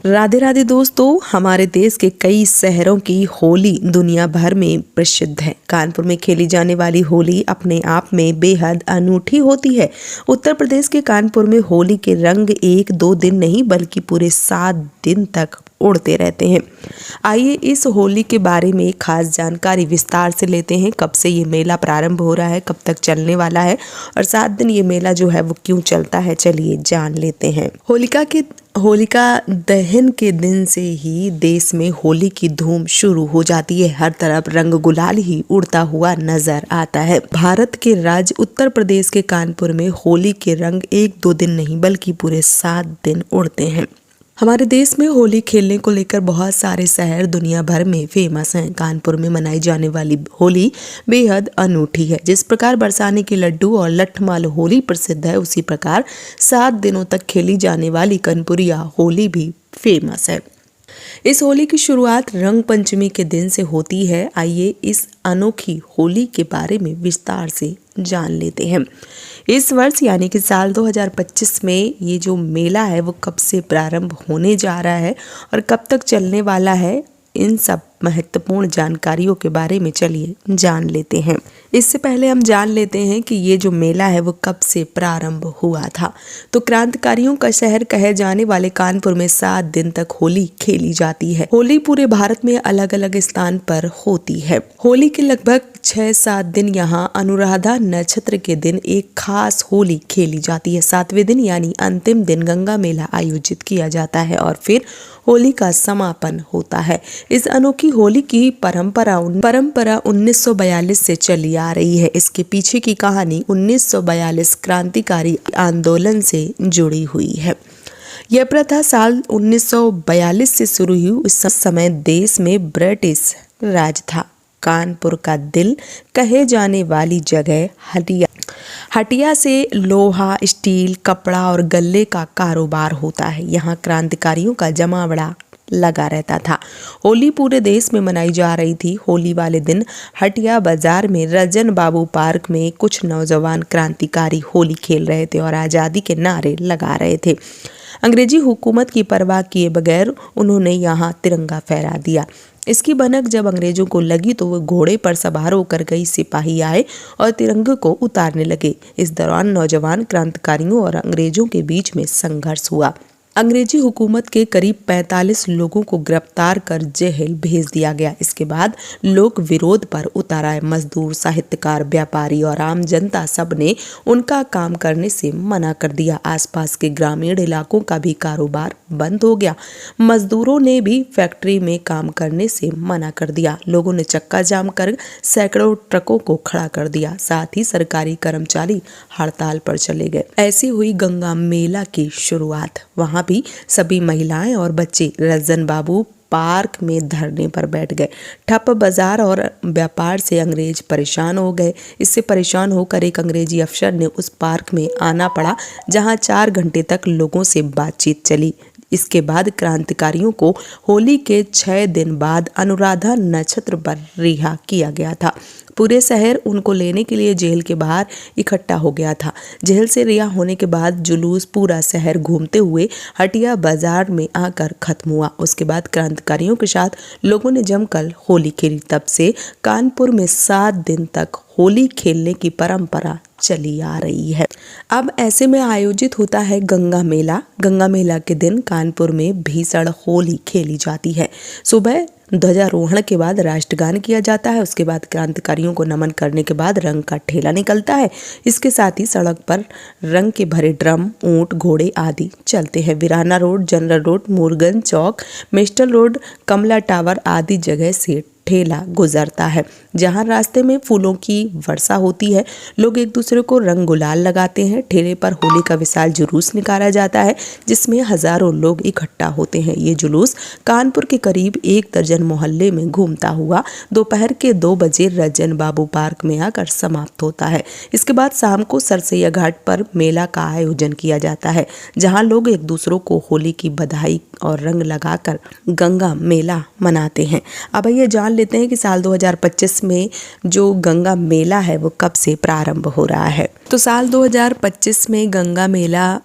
राधे राधे दोस्तों, हमारे देश के कई शहरों की होली दुनिया भर में प्रसिद्ध है। कानपुर में खेली जाने वाली होली अपने आप में बेहद अनूठी होती है। उत्तर प्रदेश के कानपुर में होली के रंग एक दो दिन नहीं बल्कि पूरे 7 दिन तक उड़ते रहते हैं। आइए इस होली के बारे में खास जानकारी विस्तार से लेते हैं। कब से ये मेला प्रारंभ हो रहा है, कब तक चलने वाला है और 7 दिन ये मेला जो है वो क्यों चलता है, चलिए जान लेते हैं। होलिका दहन के दिन से ही देश में होली की धूम शुरू हो जाती है। हर तरफ रंग गुलाल ही उड़ता हुआ नजर आता है। भारत के राज्य उत्तर प्रदेश के कानपुर में होली के रंग एक दो दिन नहीं बल्कि पूरे 7 दिन उड़ते हैं। हमारे देश में होली खेलने को लेकर बहुत सारे शहर दुनिया भर में फेमस हैं। कानपुर में मनाई जाने वाली होली बेहद अनूठी है। जिस प्रकार बरसाने के लड्डू और लठमाल होली प्रसिद्ध है, उसी प्रकार 7 दिनों तक खेली जाने वाली कनपुरिया होली भी फेमस है। इस होली की शुरुआत रंग पंचमी के दिन से होती है। आइए इस अनोखी होली के बारे में विस्तार से जान लेते हैं। इस वर्ष यानी कि साल 2025 में ये जो मेला है वो कब से प्रारंभ होने जा रहा है और कब तक चलने वाला है, इन सब महत्वपूर्ण जानकारियों के बारे में चलिए जान लेते हैं। इससे पहले हम जान लेते हैं कि ये जो मेला है वो कब से प्रारंभ हुआ था। तो क्रांतिकारियों का शहर कहे जाने वाले कानपुर में 7 दिन तक होली खेली जाती है। होली पूरे भारत में अलग अलग स्थान पर होती है। होली के लगभग 6-7 दिन यहाँ अनुराधा नक्षत्र के दिन एक खास होली खेली जाती है। 7वें दिन यानी अंतिम दिन गंगा मेला आयोजित किया जाता है और फिर होली का समापन होता है। इस अनोखी होली की परंपरा 1942 से चली आ रही है। इसके पीछे की कहानी 1942 क्रांतिकारी आंदोलन से जुड़ी हुई है। यह प्रथा साल 1942 से शुरू हुई। उस समय देश में ब्रिटिश राज था। कानपुर का दिल कहे जाने वाली जगह हटिया से लोहा, स्टील, कपड़ा और गल्ले का कारोबार होता है। यहाँ क्रांतिकारियों का जमावड़ा लगा रहता था। होली पूरे देश में मनाई जा रही थी। होली वाले दिन हटिया बाजार में रजन बाबू पार्क में कुछ नौजवान क्रांतिकारी होली खेल रहे थे और आज़ादी के नारे लगा रहे थे। अंग्रेजी हुकूमत की परवाह किए बगैर उन्होंने यहाँ तिरंगा फहरा दिया। इसकी भनक जब अंग्रेजों को लगी तो वो घोड़े पर सवार होकर कई सिपाही आए और तिरंगे को उतारने लगे। इस दौरान नौजवान क्रांतिकारियों और अंग्रेजों के बीच में संघर्ष हुआ। अंग्रेजी हुकूमत के करीब 45 लोगों को गिरफ्तार कर जेल भेज दिया गया। इसके बाद लोग विरोध पर उतर आए। मजदूर, साहित्यकार, व्यापारी और आम जनता सब ने उनका काम करने से मना कर दिया। आसपास के ग्रामीण इलाकों का भी कारोबार बंद हो गया। मजदूरों ने भी फैक्ट्री में काम करने से मना कर दिया। लोगों ने चक्का जाम कर सैकड़ों ट्रकों को खड़ा कर दिया। साथ ही सरकारी कर्मचारी हड़ताल पर चले गए। ऐसी हुई गंगा मेला की शुरुआत। वहां भी सभी महिलाएं और बच्चे रजन बाबू पार्क में धरने पर बैठ गए। ठप बाजार और व्यापार से अंग्रेज परेशान हो गए। इससे परेशान होकर एक अंग्रेजी अफसर ने उस पार्क में आना पड़ा, जहां 4 घंटे तक लोगों से बातचीत चली। इसके बाद क्रांतिकारियों को होली के 6 दिन बाद अनुराधा नक्षत्र पर रिहा किया गया था। पूरे शहर उनको लेने के लिए जेल के बाहर इकट्ठा हो गया था। जेल से रिहा होने के बाद जुलूस पूरा शहर घूमते हुए हटिया बाजार में आकर खत्म हुआ। उसके बाद क्रांतिकारियों के साथ लोगों ने जमकर होली खेली। तब से कानपुर में 7 दिन तक होली खेलने की परंपरा चली आ रही है। अब ऐसे में आयोजित होता है गंगा मेला। गंगा मेला के दिन कानपुर में भीषण होली खेली जाती है। सुबह ध्वजारोहण के बाद राष्ट्रगान किया जाता है। उसके बाद क्रांतिकारियों को नमन करने के बाद रंग का ठेला निकलता है। इसके साथ ही सड़क पर रंग के भरे ड्रम, ऊंट, घोड़े आदि चलते हैं। वीराना रोड, जनरल रोड, मुरगन चौक, मेस्टल रोड, कमला टावर आदि जगह से ठेला गुजरता है, जहां रास्ते में फूलों की वर्षा होती है। लोग एक दूसरे को रंग गुलाल लगाते हैं। ठेले पर होली का विशाल जुलूस निकाला जाता है, जिसमें हजारों लोग इकट्ठा होते हैं। ये जुलूस कानपुर के करीब 1 दर्जन मोहल्ले में घूमता हुआ दोपहर के 2 बजे रजन बाबू पार्क में आकर समाप्त होता है। इसके बाद शाम को सरसैया घाट पर मेला का आयोजन किया जाता है, जहां लोग एक दूसरों को होली की बधाई और रंग लगाकर गंगा मेला मनाते हैं। अब ये जान लेते हैं कि साल 2025 में जो गंगा मेला है वो कब से प्रारंभ हो रहा है। तो साल 2025 में गंगा मेला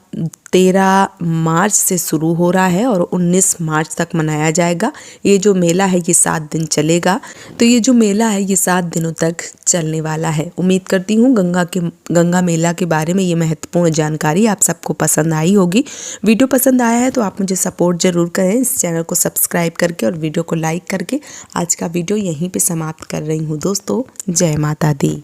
13 मार्च से शुरू हो रहा है और 19 मार्च तक मनाया जाएगा। ये जो मेला है ये 7 दिन चलेगा। तो ये जो मेला है ये 7 दिनों तक चलने वाला है। उम्मीद करती हूँ गंगा मेला के बारे में ये महत्वपूर्ण जानकारी आप सबको पसंद आई होगी। वीडियो पसंद आया है तो आप मुझे सपोर्ट ज़रूर करें इस चैनल को सब्सक्राइब करके और वीडियो को लाइक करके। आज का वीडियो यहीं पे समाप्त कर रही हूँ दोस्तों। जय माता दी।